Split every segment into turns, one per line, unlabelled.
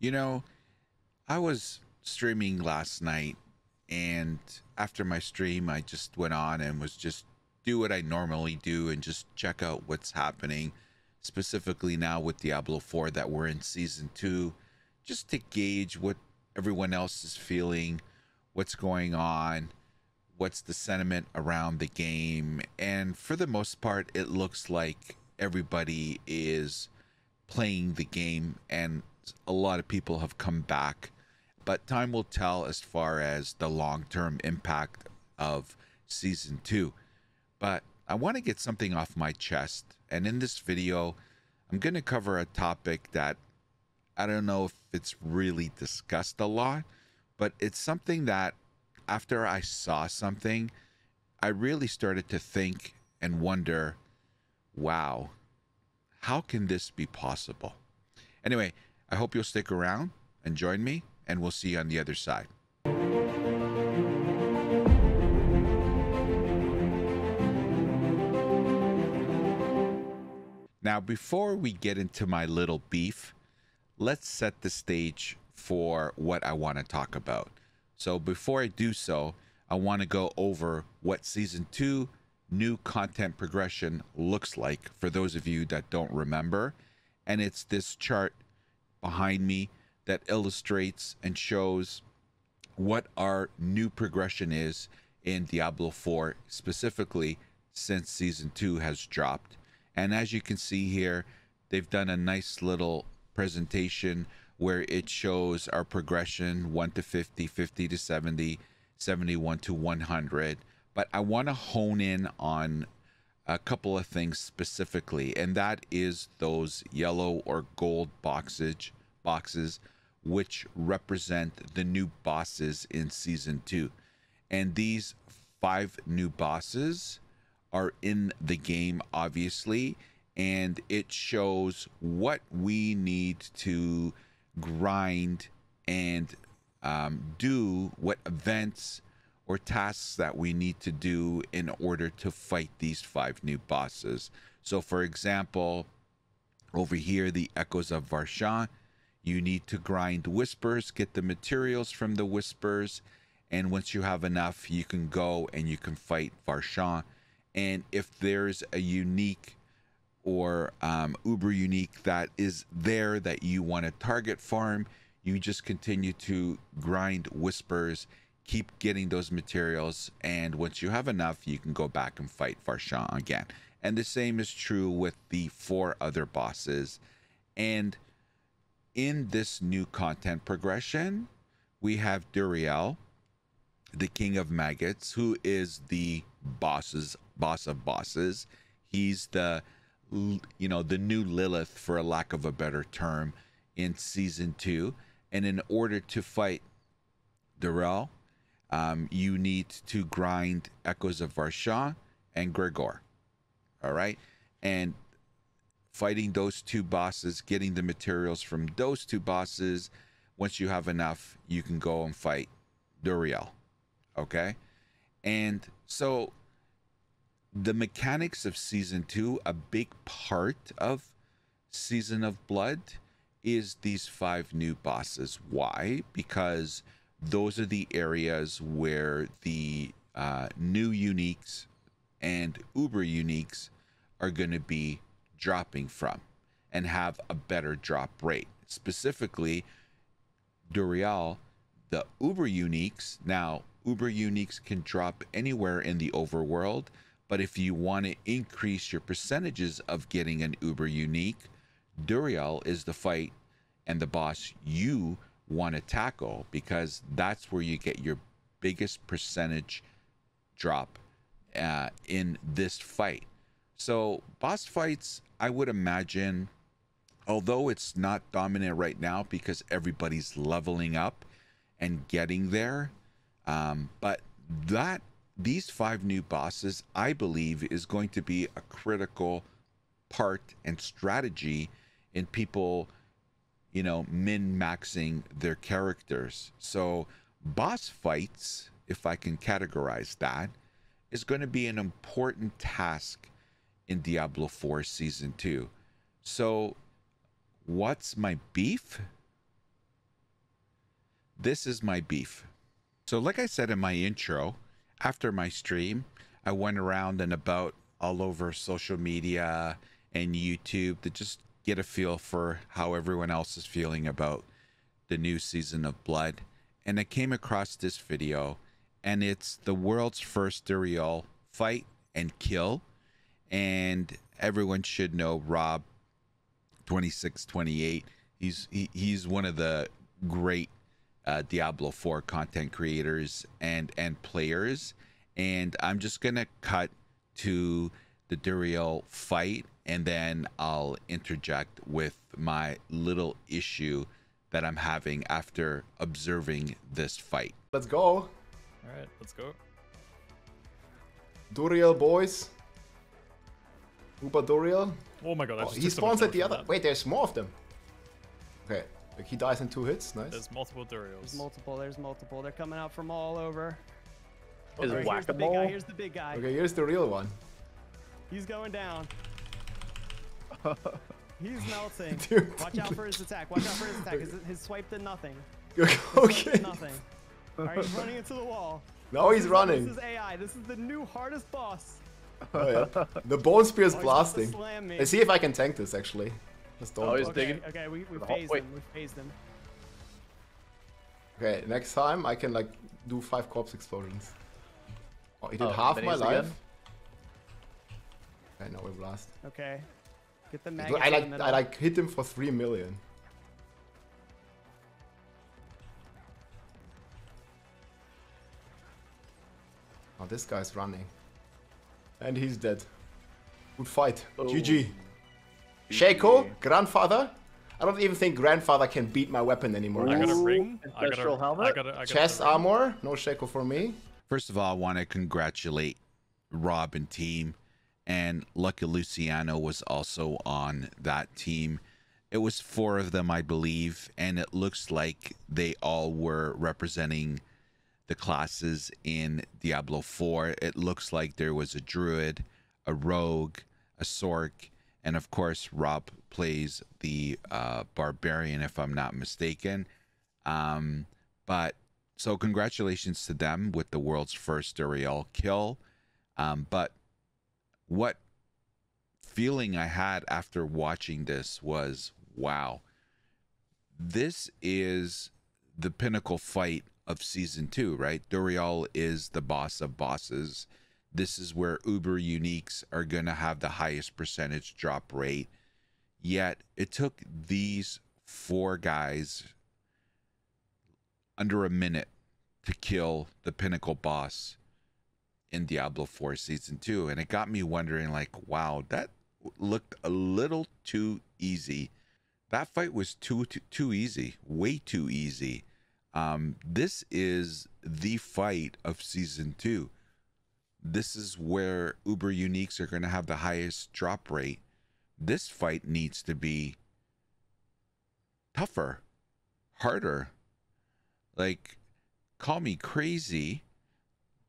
You know, I was streaming last night, and after my stream, I just went on and was just do what I normally do and just check out what's happening, specifically now with Diablo 4 that we're in season 2, just to gauge what everyone else is feeling, what's going on, what's the sentiment around the game. And for the most part, it looks like everybody is playing the game and a lot of people have come back, but time will tell as far as the long-term impact of season 2. But I want to get something off my chest, and in this video I'm going to cover a topic that I don't know if it's really discussed a lot, but it's something that after I saw something, I really started to think and wonder, wow, how can this be possible? Anyway, I hope you'll stick around and join me, and we'll see you on the other side. Now, before we get into my little beef, let's set the stage for what I want to talk about. So before I do so, I want to go over what Season 2 new content progression looks like for those of you that don't remember. And it's this chart behind me that illustrates and shows what our new progression is in Diablo 4, specifically since Season 2 has dropped. And as you can see here, they've done a nice little presentation where it shows our progression 1 to 50, 50 to 70, 71 to 100. But I want to hone in on a couple of things specifically, and that is those yellow or gold boxes which represent the new bosses in season 2. And these 5 new bosses are in the game, obviously, and it shows what we need to grind and do, what events or tasks that we need to do in order to fight these 5 new bosses. So for example, over here, the Echoes of Varshan, you need to grind whispers, get the materials from the whispers, and once you have enough, you can go and you can fight Varshan. And if there's a unique or uber unique that is there that you want to target farm, you just continue to grind whispers, keep getting those materials, and once you have enough, you can go back and fight Varshan again. And the same is true with the 4 other bosses. And in this new content progression, we have Duriel, the King of Maggots, who is the boss of bosses. He's the the new Lilith, for a lack of a better term, in season 2. And in order to fight Duriel, you need to grind Echoes of Varshan and Gregor. All right. And fighting those 2 bosses, getting the materials from those 2 bosses, once you have enough, you can go and fight Duriel. Okay. And so the mechanics of season 2, a big part of Season of Blood, is these 5 new bosses. Why? Because those are the areas where the new uniques and uber uniques are going to be dropping from and have a better drop rate. Specifically, Duriel, the uber uniques. Now, uber uniques can drop anywhere in the overworld, but if you want to increase your percentages of getting an uber unique, Duriel is the fight and the boss you want to tackle, because that's where you get your biggest percentage drop in this fight. So boss fights, I would imagine, although it's not dominant right now because everybody's leveling up and getting there, but these 5 new bosses, I believe, is going to be a critical part and strategy in people min-maxing their characters. So boss fights, if I can categorize that, is going to be an important task in Diablo 4 Season 2. So what's my beef? this is my beef. So like I said in my intro, after my stream, I went around and about all over social media and YouTube to just get a feel for how everyone else is feeling about the new season of Blood. And I came across this video, and it's the world's first Duriel fight and kill. And everyone should know Rob 2628. He's one of the great Diablo 4 content creators and players. And I'm just gonna cut to the Duriel fight, and then I'll interject with my little issue that I'm having after observing this fight.
Let's go.
All right, let's go.
Duriel boys. Uber Duriel.
Oh my god,
He spawns at the other. Wait, there's more of them. Okay, like he dies in 2 hits. Nice.
There's multiple Duriels.
There's multiple. They're coming out from all over.
Is
Alright,
whack-a-mole?
here's the big guy.
Okay, here's the real one.
He's going down. He's melting.
Dude.
Watch out for his attack. Watch out for his attack. His swipe did nothing.
Okay.
Nothing. Alright, he's running into the wall.
Now he's running.
This is AI. This is the new hardest boss.
Oh yeah. The bone spear is
Oh, he's about to
blasting.
slam me.
Let's see if I can tank this actually. Just don't.
Oh, he's
Okay,
digging.
okay, we
Oh,
phased
wait.
him. We phased him.
Okay, next time I can like do 5 corpse explosions. Oh, he did
Oh,
half my
minis
life.
again?
Okay, now we blast.
Okay. Get the maggots
I
in the
like
middle.
I like hit him for 3 million. Oh, this guy's running. And he's dead. Good fight.
Oh.
GG. Shaco, grandfather. I don't even think grandfather can beat my weapon anymore.
I got a
guys.
ring.
Ancestral helmet?
I got
Chest
a ring.
armor. No Shaco for me.
First of all, I want to congratulate Rob and team, and Lucky Luciano was also on that team. It was 4 of them, I believe, and it looks like they all were representing the classes in Diablo 4. It looks like there was a druid, a rogue, a sork, and of course Rob plays the barbarian, if I'm not mistaken. But so congratulations to them with the world's first Duriel kill. But what feeling I had after watching this was, wow, this is the pinnacle fight of season 2, right? Duriel is the boss of bosses. This is where uber uniques are gonna have the highest percentage drop rate. Yet it took these 4 guys under a minute to kill the pinnacle boss in Diablo 4 season 2, and it got me wondering, like, wow, that looked a little too easy. That fight was too easy, way too easy. This is the fight of season 2. This is where uber uniques are going to have the highest drop rate. This fight needs to be tougher, harder. Like, call me crazy,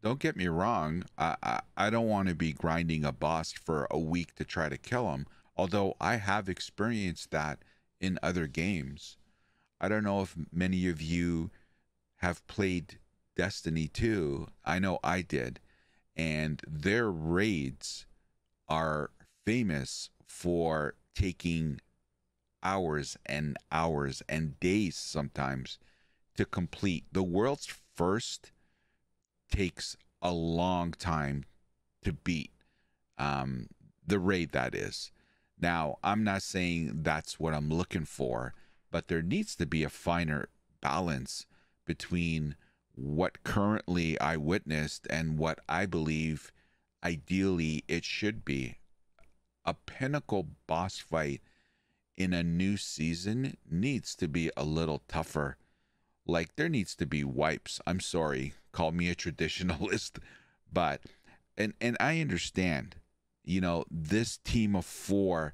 don't get me wrong, I don't want to be grinding a boss for a week to try to kill him, although I have experienced that in other games. I don't know if many of you have played Destiny 2. I know I did, and their raids are famous for taking hours and hours and days sometimes to complete. The world's first takes a long time to beat, the raid, that is. Now, I'm not saying that's what I'm looking for, but there needs to be a finer balance between what currently I witnessed and what I believe ideally it should be. A pinnacle boss fight in a new season needs to be a little tougher. Like, there needs to be wipes. I'm sorry, call me a traditionalist, but and I understand, you know, this team of 4,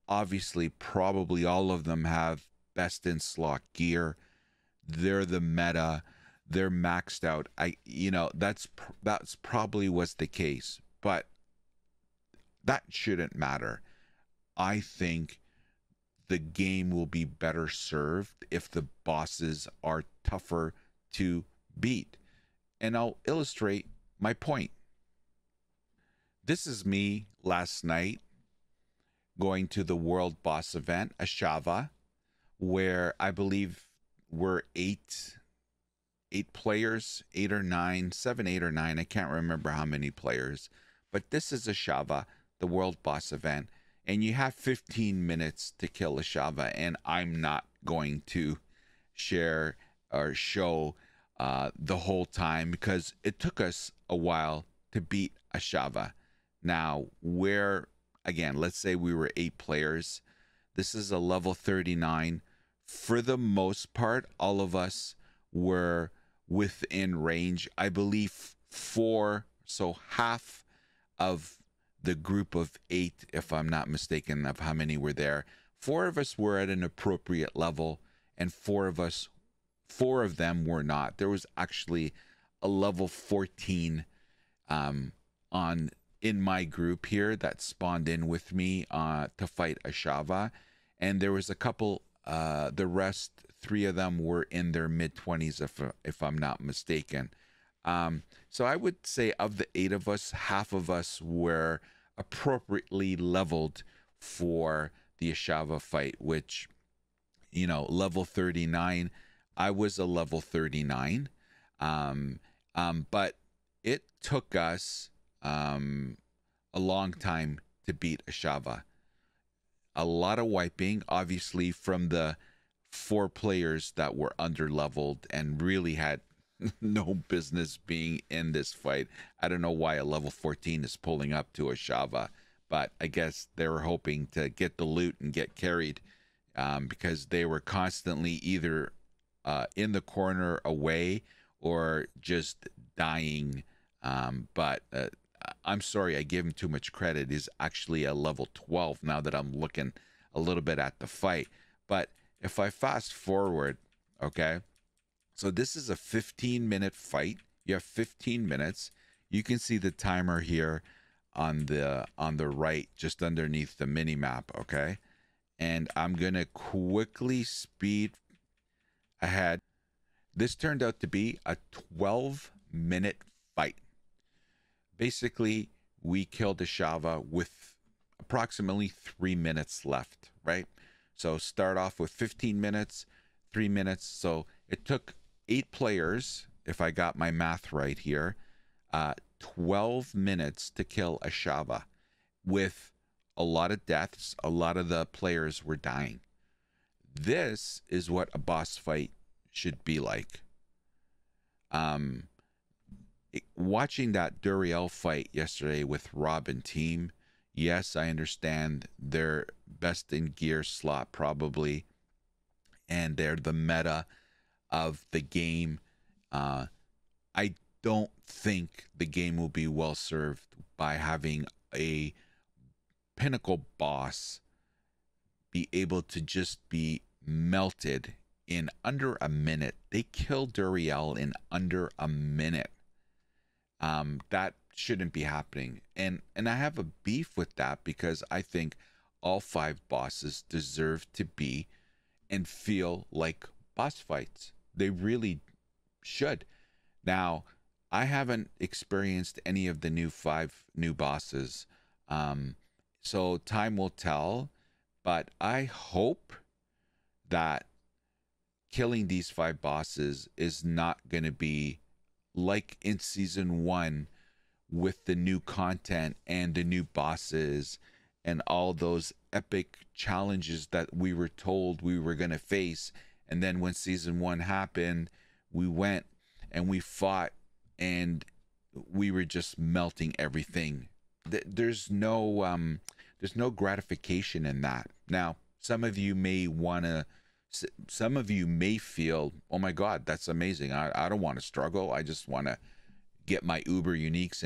obviously probably all of them have best in slot gear. They're the meta, they're maxed out. That's probably was the case, but that shouldn't matter. I think the game will be better served if the bosses are tougher to beat. And I'll illustrate my point. This is me last night going to the world boss event, Ashava, where I believe we're eight players, 8 or 9, 7, 8 or 9. I can't remember how many players, but this is Ashava, the world boss event, and you have 15 minutes to kill Ashava, and I'm not going to share or show the whole time because it took us a while to beat Ashava. Now, again, let's say we were 8 players. This is a level 39. For the most part, all of us were within range. I believe 4, so half of the group of 8, if I'm not mistaken, of how many were there. 4 of us were at an appropriate level, and 4 of them were not. There was actually a level 14 in my group here that spawned in with me to fight Ashava, and there was a couple. The rest, 3 of them were in their mid-20s, if I'm not mistaken. So I would say of the 8 of us, half of us were appropriately leveled for the Ashava fight, which, level 39. I was a level 39, but it took us a long time to beat Ashava. A lot of wiping, obviously, from the 4 players that were under-leveled and really had no business being in this fight. I don't know why a level 14 is pulling up to Ashava, but I guess they were hoping to get the loot and get carried because they were constantly either in the corner away or just dying. But I'm sorry, I gave him too much credit. He's actually a level 12 now that I'm looking a little bit at the fight. But if I fast forward, okay, so this is a 15-minute fight. You have 15 minutes. You can see the timer here on the right, just underneath the mini map, okay? And I'm gonna quickly speed ahead. This turned out to be a 12-minute fight. Basically, we killed Ashava with approximately 3 minutes left, right? So start off with 15 minutes, 3 minutes. So it took 8 players, if I got my math right here, 12 minutes to kill Ashava with a lot of deaths. A lot of the players were dying. This is what a boss fight should be like. Watching that Duriel fight yesterday with Rob and team, yes, I understand they're best in gear slot probably, and they're the meta of the game. I don't think the game will be well served by having a pinnacle boss be able to just be melted in under a minute. They killed Duriel in under a minute. That shouldn't be happening. And I have a beef with that because I think all 5 bosses deserve to be and feel like boss fights. They really should. Now, I haven't experienced any of the 5 new bosses. So time will tell, but I hope that killing these 5 bosses is not going to be like in season 1 with the new content and the new bosses and all those epic challenges that we were told we were going to face. And then when season 1 happened, we went and we fought and we were just melting everything. There's no gratification in that. Now, some of you may feel, oh my God, that's amazing. I don't want to struggle. I just want to get my Uber uniques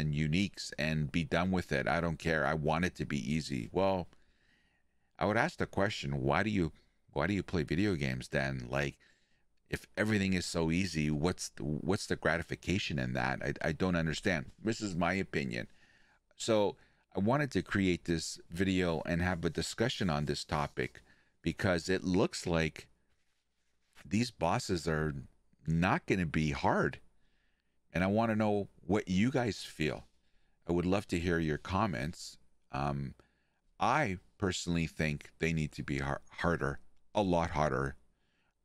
and be done with it. I don't care. I want it to be easy. Well, I would ask the question, why do you play video games then? Like, if everything is so easy, what's the gratification in that? I don't understand. This is my opinion. So I wanted to create this video and have a discussion on this topic because it looks like these bosses are not going to be hard. And I want to know what you guys feel. I would love to hear your comments. I personally think they need to be harder, a lot harder.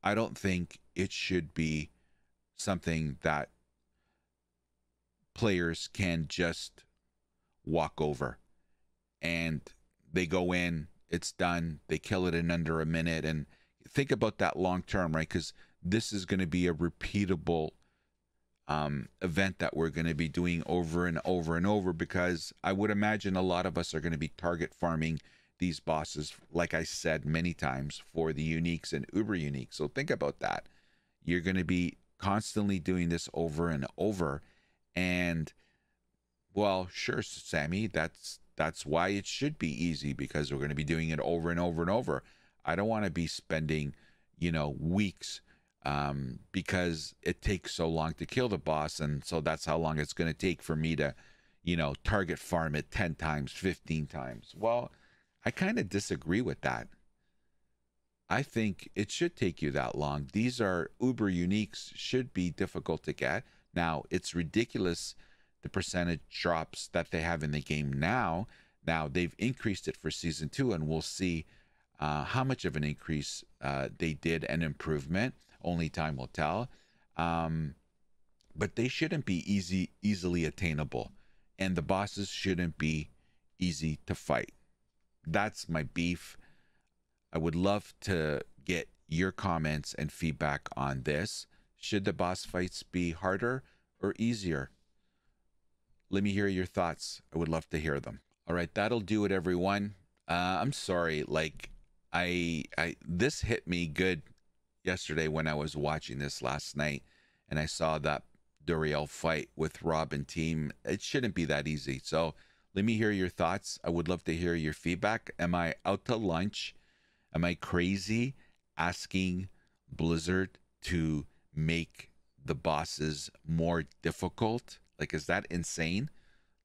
I don't think it should be something that players can just walk over, and they go in, it's done, they kill it in under a minute. And think about that long term, right? Because this is going to be a repeatable event that we're going to be doing over and over and over, because I would imagine a lot of us are going to be target farming these bosses, like I said many times, for the uniques and uber uniques. So think about that. You're going to be constantly doing this over and over. And well, sure, Sammy, that's why it should be easy, because we're going to be doing it over and over and over. I don't want to be spending, weeks because it takes so long to kill the boss, and so that's how long it's going to take for me to, target farm it 10 times, 15 times. Well, I kind of disagree with that. I think it should take you that long. These are uber uniques, should be difficult to get. Now, it's ridiculous the percentage drops that they have in the game now. Now, they've increased it for Season 2, and we'll see how much of an increase they did, an improvement. Only time will tell. But they shouldn't be easily attainable. And the bosses shouldn't be easy to fight. That's my beef. I would love to get your comments and feedback on this. Should the boss fights be harder or easier? Let me hear your thoughts. I would love to hear them. All right, that'll do it, everyone. I'm sorry, like I this hit me good yesterday when I was watching this last night, and I saw that Duriel fight with Rob and team. It shouldn't be that easy. So let me hear your thoughts. I would love to hear your feedback. Am I out to lunch? Am I crazy asking Blizzard to make the bosses more difficult? Like, is that insane?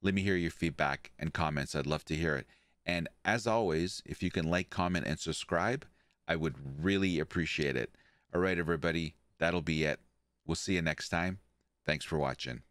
Let me hear your feedback and comments. I'd love to hear it. And as always, if you can like, comment, and subscribe, I would really appreciate it. All right, everybody, that'll be it. We'll see you next time. Thanks for watching.